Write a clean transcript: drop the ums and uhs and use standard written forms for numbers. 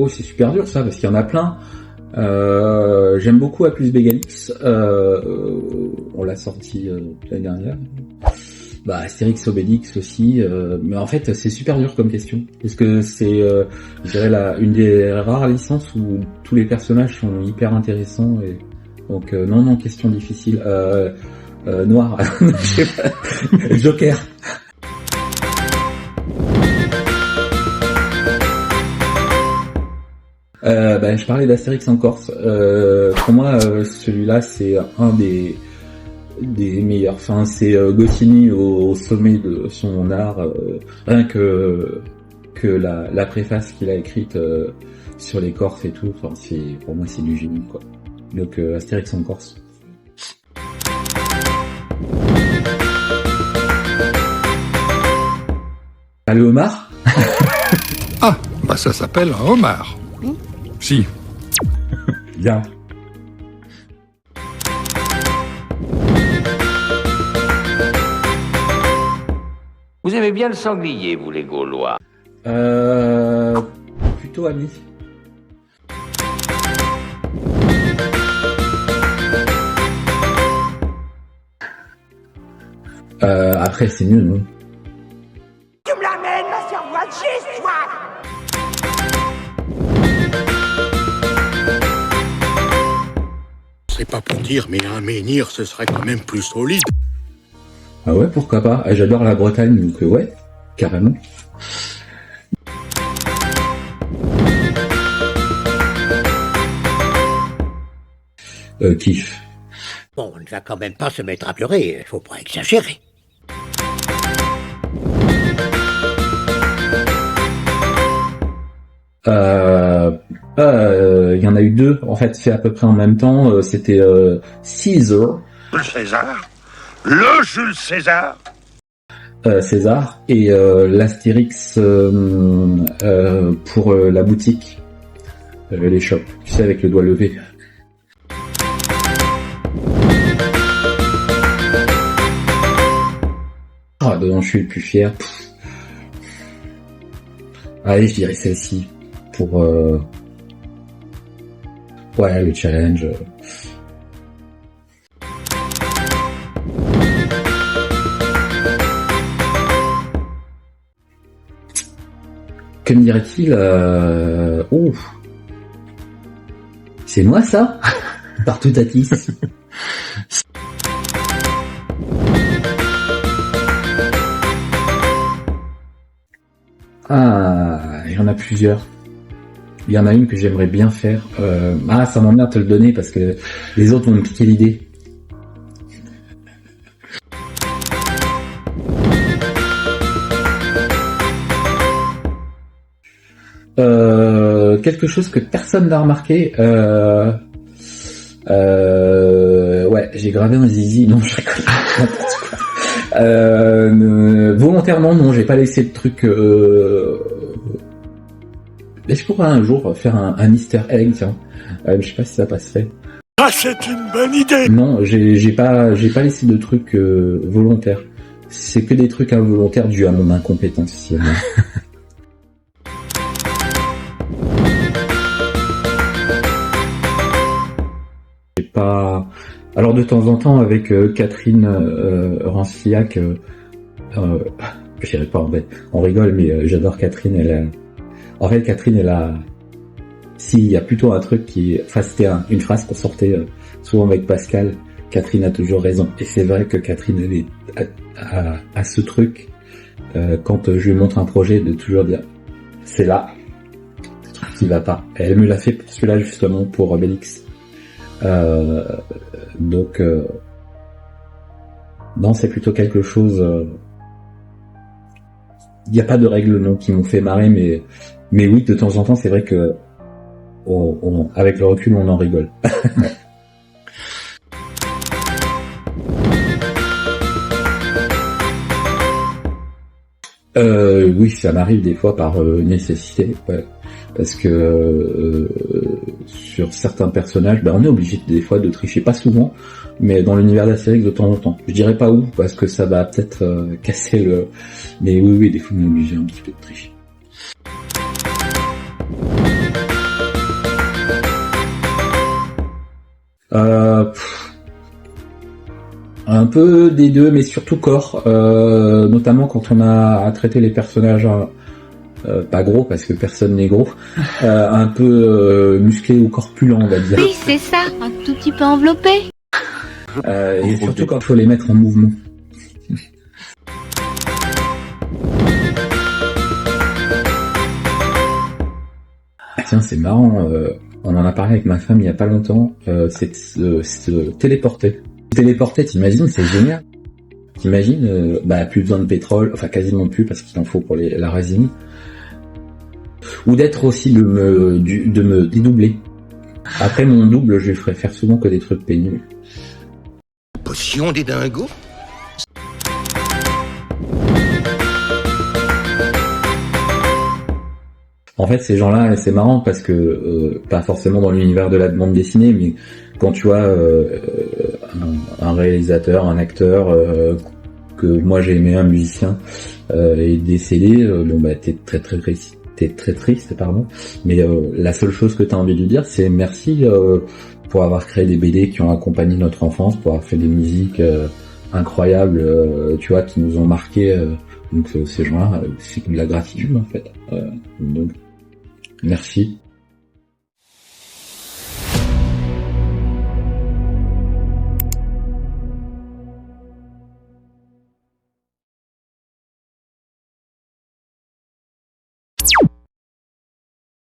C'est super dur ça, parce qu'il y en a plein. J'aime beaucoup A plus Bégalix. On l'a sorti l'année dernière. Astérix Obélix aussi. Mais en fait, c'est super dur comme question, parce que c'est, je dirais, une des rares licences où tous les personnages sont hyper intéressants. Et donc, non, question difficile. Noir. Je sais pas. Joker. Je parlais d'Astérix en Corse. Pour moi, celui-là, c'est un des meilleurs. Enfin, c'est Goscinny au sommet de son art. Rien que la préface qu'il a écrite sur les Corses et tout. Enfin, pour moi, c'est du génie, quoi. Donc, Astérix en Corse. Le homard. Ah, ça s'appelle un homard. Si. Bien. Vous aimez bien le sanglier, vous les Gaulois? Plutôt ami. Après, c'est nul, non? Tu me l'amènes, ma servoise, j'ai soif. C'est pas pour dire, mais un menhir, ce serait quand même plus solide. Ah ouais, pourquoi pas. J'adore la Bretagne, donc ouais, carrément. Kiff. Bon, on ne va quand même pas se mettre à pleurer, faut pas exagérer. Il y en a eu deux, en fait, fait à peu près en même temps. C'était Caesar. Jules César? Le Jules César? César et l'Astérix pour la boutique, les shops, tu sais, avec le doigt levé. Ah, dedans je suis le plus fier. Allez, je dirais celle-ci pour ouais, le challenge. Que me dirait-il c'est moi ça. Partout Tatis. Ah, il y en a plusieurs. Il y en a une que j'aimerais bien faire. Ça m'emmerde de te le donner parce que les autres vont me piquer l'idée. Quelque chose que personne n'a remarqué. Ouais, j'ai gravé un zizi. Non, je rigole. N'importe quoi. Volontairement, non, j'ai pas laissé le truc. Je pourrais un jour faire un Easter egg, tiens. Je sais pas si ça passerait. Ah, c'est une bonne idée. Non, j'ai pas laissé de trucs volontaires. C'est que des trucs involontaires dus à mon incompétence. Si, j'ai pas. Alors de temps en temps avec Catherine Rancillac, je dirais pas en fait, on rigole, mais j'adore Catherine. En fait, Catherine, il y a plutôt un truc enfin c'était une phrase qu'on sortait souvent avec Pascal. Catherine a toujours raison, et c'est vrai que Catherine elle a ce truc quand je lui montre un projet de toujours dire c'est là, le truc qui va pas. Elle me l'a fait pour celui-là justement pour Obélix. Donc non, c'est plutôt quelque chose. Il n'y a pas de règles non qui m'ont fait marrer, mais oui, de temps en temps, c'est vrai que avec le recul, on en rigole. Oui, ça m'arrive des fois par nécessité, ouais. Parce que sur certains personnages, on est obligé des fois de tricher, pas souvent, mais dans l'univers d'Astérix de temps en temps. Je dirais pas où, parce que ça va peut-être casser le... Mais oui, des fois on est obligé un petit peu de tricher. un peu des deux, mais surtout corps, notamment quand on a à traiter les personnages pas gros parce que personne n'est gros, un peu musclé ou corpulent, on va dire. Oui, c'est ça, un tout petit peu enveloppé. Et surtout quand il faut les mettre en mouvement. Ah tiens, c'est marrant, on en a parlé avec ma femme il y a pas longtemps, c'est se téléporter. Téléporter, t'imagines, c'est génial. T'imagines, plus besoin de pétrole, enfin quasiment plus parce qu'il en faut pour la résine. Ou d'être aussi de me dédoubler. Après mon double, je lui ferai faire souvent que des trucs pénibles. Potion des dingos? En fait, ces gens-là, c'est marrant parce que, pas forcément dans l'univers de la bande dessinée, mais quand tu vois un réalisateur, un acteur, que moi j'ai aimé, un musicien, est décédé, t'es très triste, pardon. Mais la seule chose que t'as envie de lui dire, c'est merci pour avoir créé des BD qui ont accompagné notre enfance, pour avoir fait des musiques incroyables, tu vois, qui nous ont marqué. Donc ces gens-là, c'est de la gratitude en fait. Donc merci.